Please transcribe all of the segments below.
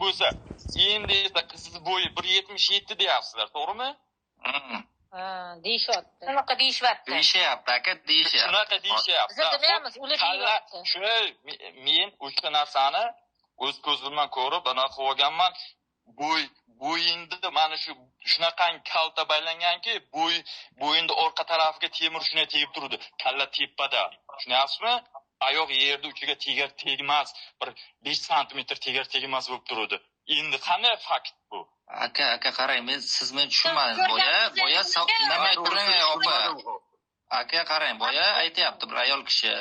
bo'lsa, endi esa qiziz bo'yi 1.77 deyapsizlar, to'g'rimi? Deyishyapti. Shunaqa deyishyapti. Deyishyapti, aka, deyishyapti. Shunaqa deyishyapti. Biz demaymiz, ular deyapti. Men o'sha narsani o'z ko'zim bilan ko'rib, anaqa olganman. Bo'yinda mana shunaqangi kalta baylanganki, bo'yinda orqa tarafiga temir shunday tegib turdi. Kalla tepada. Tushunyapsizmi? Oyoq yerda uchiga tegmas, bir 5 sm tegmas bo'lib turdi. Endi qanday fakt bu? Aka, qarang, siz meni tushunmadingiz. Boya nima turing, opa. Aka, qarang, boya aytayapti bir ayol kishi.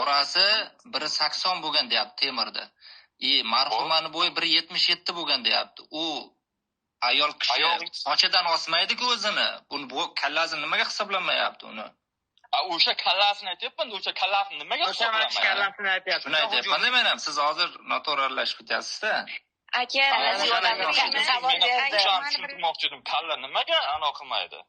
Orasi 1.80 bo'lgan deyapti temirda. Marhumani bo'yi 1.77 bo'lgan deyapti. U ayol kishi sochidan osmaydi-ku o'zini. Bu kallasini nimaga hisoblamayapti uni? O'sha kallasini aytyapman, o'sha kallasini nimaga hisoblamayapti? O'sha kallasini aytyapti. Shuni aytyapman men ham. Siz hozir noto'g'rilashib ketyapsiz-da. Aka, savol tushuntirmoqchi edim. Kalla nimaga anaqa qilmaydi?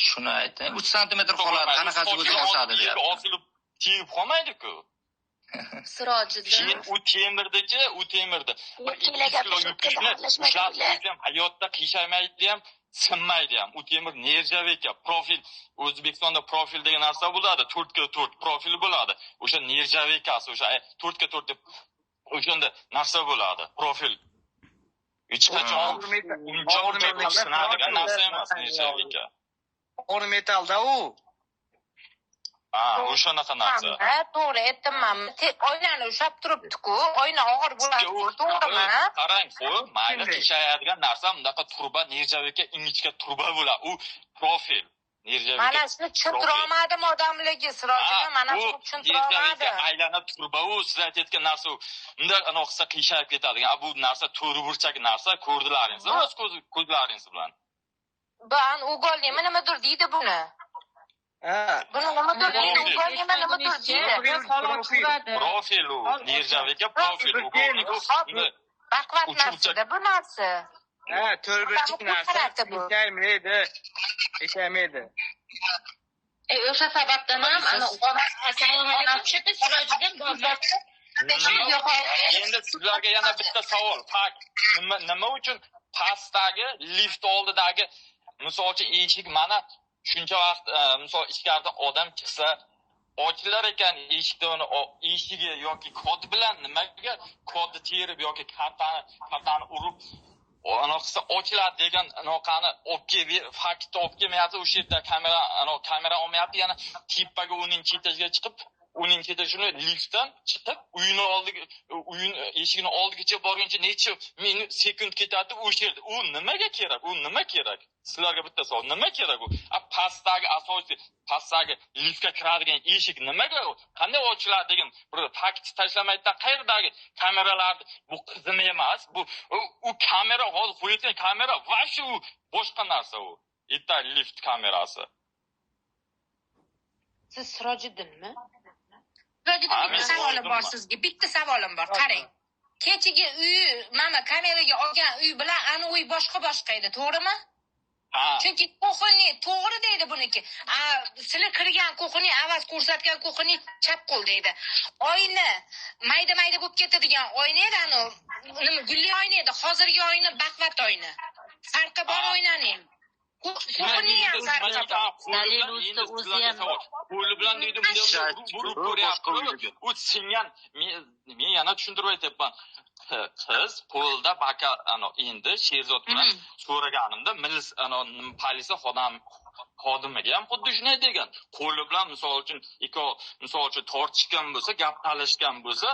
Shuni ayting. 3 sm qoladi, qanaqasi o'zini osadi deyapti. Osilib tegib qolmaydi-ku. Sirojiddin. U temirda. Bir 2 kilo yukni ushlab qo'ysam hayotda qiyshaymaydi ham, sinmaydi ham. U temir nerjaveka, profil. O'zbekistonda profil degan narsa bo'ladi, 4x4 profil bo'ladi. O'sha nerjavekasi, o'sha 4x4 deb o'shanda narsa bo'ladi, profil. Hech qachon uncha sinadigan narsa emas nerjaveka. Og'ir metalda u. O'shanaqa narsa. To'g'ri aytdim. Oynani ushlab turibdi-ku, oyna og'ir bo'ladi, to'g'rimi? Qarang, mayli qiyshayadigan narsa bundaqa turba nerjaveka ingichka turba bo'ladi. U profil. Nerjaveka. Mana shuni tushuntira olmadim odamlarga, Sirojiddin, mana shuni tushuntira olmadim. Aylanib turba u, siz aytayotgan narsa u. Unda anaqa qiyshayib ketadigan. Bu narsa to'g'ri burchak narsa, ko'rdilaringiz, o'z ko'zlaringiz bilan. Ben Ugolniymi nimadir deydi buni. Buni nimadir deydi, Ugolniymi nimadir deydi. Profil u, nerjaveka profil. Baqvat narsa bu narsa. To'rburchak narsa. Ishlamaydi. O'sha sababdan ham endi sizlarga yana bitta savol. Nima uchun pastdagi lift oldidagi misolchi eshik mana shuncha vaqt misol ichkaridan odam chiqsa ochilar ekan eshigi yoki kod bilan nimaga kodni terib yoki kartani urib anaqasi ochiladi degan anaqani faktni olib kelmayapti. O'sha yerda kamera olmayapti, yana tepaga uning chetiga chiqib uning shuni liftdan chiqib uyin eshigini oldigacha borguncha necha minut sekund ketadi o'sha yerda. U nimaga kerak? Nima kerak? Sizlarga bitta savol. Nima kerak u? Pastdagi liftga kiradigan eshik nimaga? Qanday ochiladi degan bir fakt tashlamaydan qayerdagi kameralar bu qizim emas. U kamera hozir qo'yilgan kamera va shu boshqa narsa u. Lift kamerasi. Siz Sirojiddinmi? Bitta savolim bor sizga. Bitta savolim bor. Qarang. Kechagi uy, mana kameraga olgan uy bilan ana uy boshqa edi, to'g'rimi? Chunki kuxni to'g'ri deydi buniki. Sizlar kirgan kuxni avaz ko'rsatgan kuxni chap qo'l deydi. Oyna mayda bo'lib ketadigan oyna edi, nima gulli oyna edi. Hozirgi oyna baqvat oyna. Farqi bor oynaning. Kuxni ham farqi bor. Dalil o'zi ham qo'li bilan deydi, buni ko'ryapti. U singan, men yana tushuntirib aytyapman. Qiz qo'lda endi Sherzod bilan so'raganimda politsiya xodimiga ham xuddi shunday degan. Qo'li bilan misol uchun tortishgan bo'lsa, gap talashgan bo'lsa,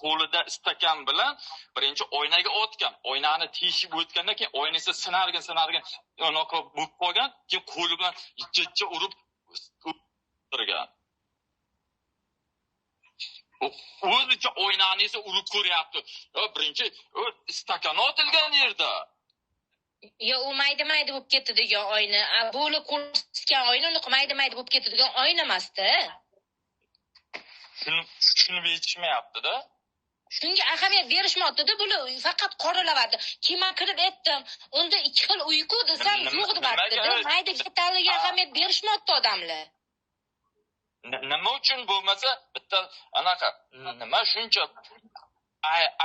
qo'lida istakan bilan birinchi oynaga otgan. Oynani teshib o'tgandan keyin oynasi sinargan anaqa bo'lib qolgan, keyin qo'li bilan jijja urib turgan. O'zicha oynani esa urib ko'ryapti. Birinchi stakan otilgan yerda. U mayda bo'lib ketdi degan oyna. Bo'li ko'rsatgan oyna uni mayda bo'lib ketdi degan oyna emas-da. Shuni yetishmayapti-da. Shunga ahamiyat berishmoqda-da, bular faqat qoralayapti. Keyin kirib aytdim, unda 2 xil uyku desam yo'q debdi. Mayda detallarga ahamiyat berishmoqda odamlar. Nima uchun bo'lmasa bitta anaqa nima shuncha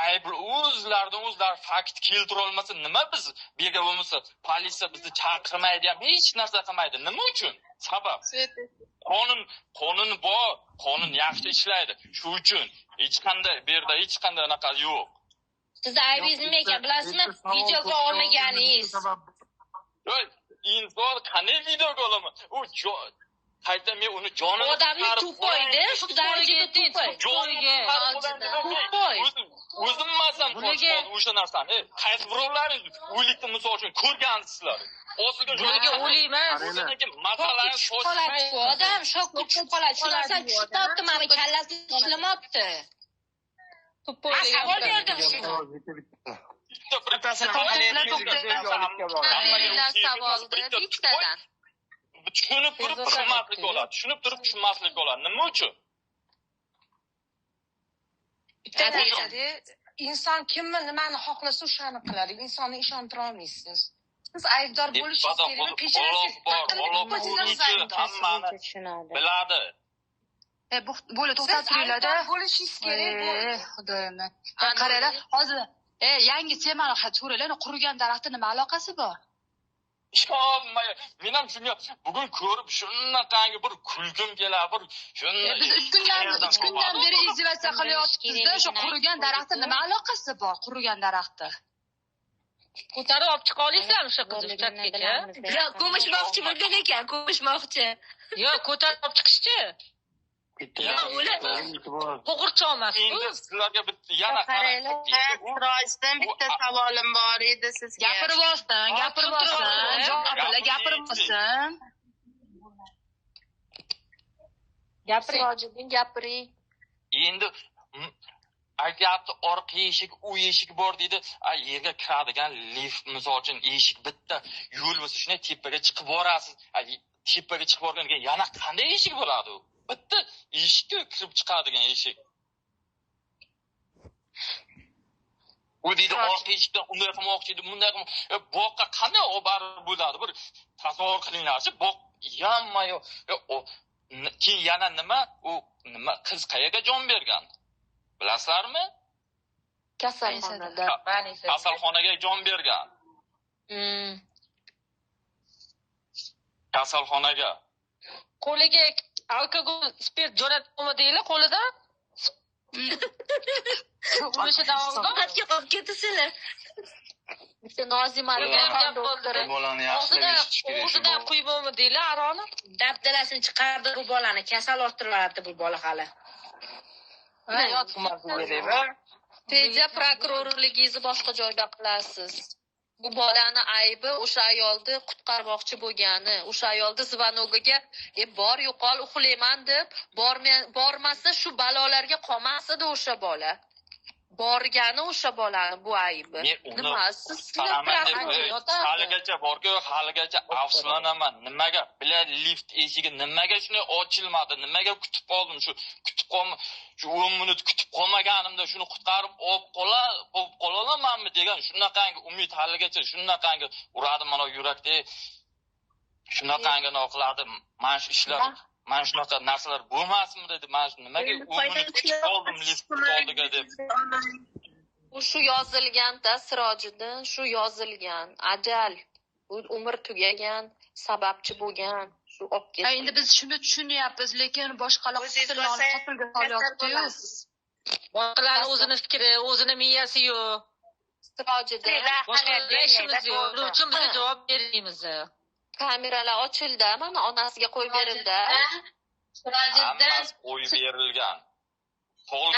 aybli o'zlaridan fakt keltira olmasa nima biz berga bo'lmasa politsiya bizni chaqirmaydi ham hech narsa qilmaydi. Nima uchun? Sabab qonun bor, qonun yaxshi ishlaydi. Shu uchun hech qanday bu yerda hech qanday anaqa yo'q. Siz aybingiz nima ekan bilasizmi? Videoga olmaganingiz. Inson qanday videoga olaman? U qayta men uni jonini odamni tupoydi, shu darajada tupoy. O'zim masam o'sha narsani. Qaysi birovlaring o'likni misol uchun ko'rgansizlar. Bularga o'layman. Masalani qoladi odam, shok tushib qoladi. Shu narsani tushibdi, mana kallasi ishlamabdi. Savol berdim shuni. Bittadan. Tushunib turib tushunmaslik bo'ladi. Tushunib turib tushunmaslik bo'ladi. Nima uchun? Inson kimni nimani xohlasa o'shani qiladi. Insonni ishontira olmaysiz. Siz aybdor bo'lishingiz kerak. Peshanangiz hammani biladi. Bo'ldi, to'xtab turinglar-da. bo'lishingiz kerak. Xudoyim. Qaranglar, hozir yangi temani so'raylar, qurigan daraxtni nima aloqasi bor? Ishonmay, men ham shunga bugun ko'rib shunaqangi bir kulgim keladi, bir shunday. Biz 3 kundan beri izvatsiya qilyapmiz-da, shu qurigan daraxtni nima aloqasi bor, qurigan daraxtni? Ko'tarib olib chiqa olasizlarmi shu qizni chatgacha? Yo'q, ko'mishmoqchi bo'lgan ekan, ko'mishmoqchi. Yo'q, ko'tarib olib chiqishchi. Qo'g'irchoqmas bu. Endi sizlarga bitta yana qaranglar. Sirojdan bitta savolim bor edi sizga. Gapirib olsin. Gapirib olsin. Sirojiddin gapiring. Endi aytyapti orqa eshik, u eshik bor deydi. Yerga kiradigan lift misol uchun eshik bitta yo'l bo'lsa, shunday tepaga chiqib borasiz. Tepaga chiqib borgan keyin yana qanday eshik bo'ladi u? Bitta eshikka kirib chiqadigan eshik. U deydi orqa eshikdan unday qilmoqchi edi, bunday qilmoqchi. Boqqa qanday obar bo'ladi? Bir tasavvur qilinglarchi, boq yammayo. Keyin yana nima? U nima qiz qayerga jon bergan? Bilasizlarmi? Kasalxonada. Kasalxonaga jon bergan. Kasalxonaga. Qo'liga alkogol, spirt jo'natib deylar qo'lida. O'sha davomida Qatga qolib ketasizlar. bitta Nozimani doktori. Bolani yaxshilab eshitish kerak. O'zidan quyib deylar aroni. Dabdalasini chiqardi bu bolani, kasal orttiribdi bu bola hali. Teja prokurorligingizni boshqa joyda qilasiz. Bu bolani aybi o'sha ayolni qutqarmoqchi bo'lgani, o'sha ayolni zvanogiga bor yo'qol uxlayman deb bormasa shu balolarga qolmasdi o'sha bola. Borgani o'sha bolani bu aybi. Nima siz haligacha borku, haligacha afsuslanaman. Nimaga? Bilan lift eshigi nimaga shunday ochilmadi? Nimaga kutib qoldim? Shu 10 minut kutib qolmaganimda shuni qutqarib olib qolamanmi degan shunaqangi umid haligacha shunaqangi uradi mana yurakda. Shunaqangi qiladi. Mana shu ishlar, mana shunaqa narsalar bo'lmasmi dedi. Mana nimaga 10 minut kutib qoldim lift oldiga deb. Shu yozilganda Sirojiddin, shu yozilgan. Ajal, umr tugagan, sababchi bo'lgan. Shu olib ketdi. Endi biz shuni tushunyapmiz, lekin boshqalar qotillarni qotilga solyapti-yu. Boshqalarning o'zini fikri, o'zini miyasi yo'q. Sirojiddin, boshqalar ishimiz yo'q. Buning uchun biz javob bermaymiz. Kameralar ochildi, mana onasiga qo'yib berildi. Sirojiddin qo'yib berilgan.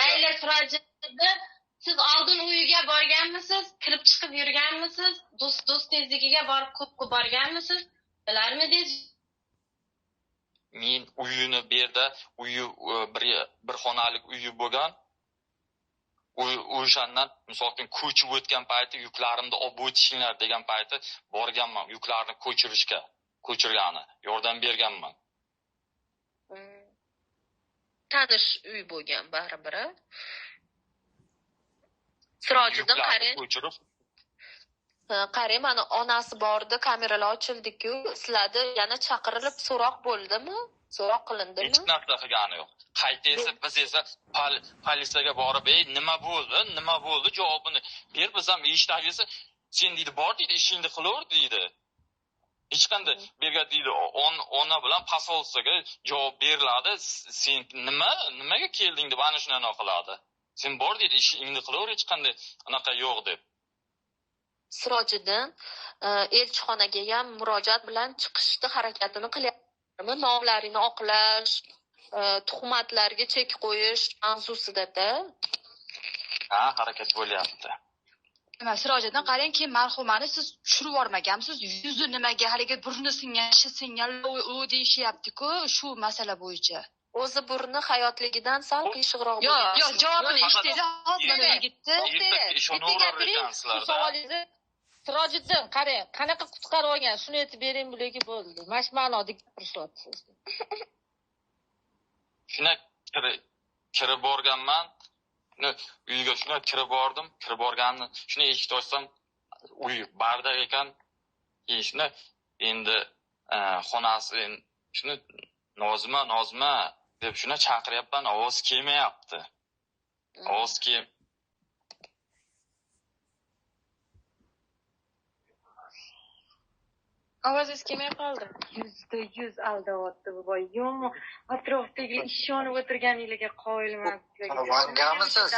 Ayla Sirojiddin, siz oldin uyiga borganmisiz? Kirib chiqib yurganmisiz? Do'stingizga borib ko'p borganmisiz? Bilarmidingiz? Men uyini berdi, uyi bir xonalik uyi bo'lgan. O'shandan misol uchun ko'chib o'tgan payti yuklarimni olib o'tishinglar degan payti borganman yuklarni ko'chirgani, yordam berganman. Tanish uy bo'lgan baribir. Sirojiddin qarang. qarang, mana onasi bordi, kameralar ochildi-ku, sizlarda yana chaqirilib so'roq bo'ldimi? So'roq qilindimi? Hech narsa qilgani yo'q. Qayta esa biz esa politsiyaga borib, nima bo'ldi javobini ber, biz ham eshitdik esa, sen deydi bor deydi, ishingni qilaver deydi. Hech qanday berga deydi, ona bilan posolsiyaga javob beriladi. Sen nimaga kelding deb ana shuni qiladi. Sen bor deydi, ishingni qilaver, hech qanday unaqa yo'q deb. Sirojiddin elchixonaga ham murojaat bilan chiqishni harakatini qilyaptimi? Nomlarini oqlash, tuhmatlarga chek qo'yish mavzusida-da. Ha, harakat bo'lyapti. Sirojiddin, qarang, keyin marhumani siz tushirib yubormagansiz. Yuzi nimaga haligi burni singan, ishi singan u deyishyapti-ku, shu masala bo'yicha. O'zi burni hayotligidan sal qiyshiqroq bo'lgan. Yo'q, javobini eshitdinglar, hozir mana yigitni. Savolingizni Sirojiddin, qarang, qanaqa qutqarib olgan, shuni aytib bering, bularga bo'ldi. Mash ma'noda gapirishyapti. Shuna kirib borganman. Uyga shuna kirib bordim. Kirib borganimni shuni eshik ochsam, uy bardak ekan. Shuni endi xonasi shuni Nozima deb shuni chaqiryapman, ovoz kelmayapti. Ovozingiz kelmay qoldi. 100% aldayapti bu boy. Yo'q, atrofdagi ishonib o'tirganinglarga qoyilman. Vangamisiz?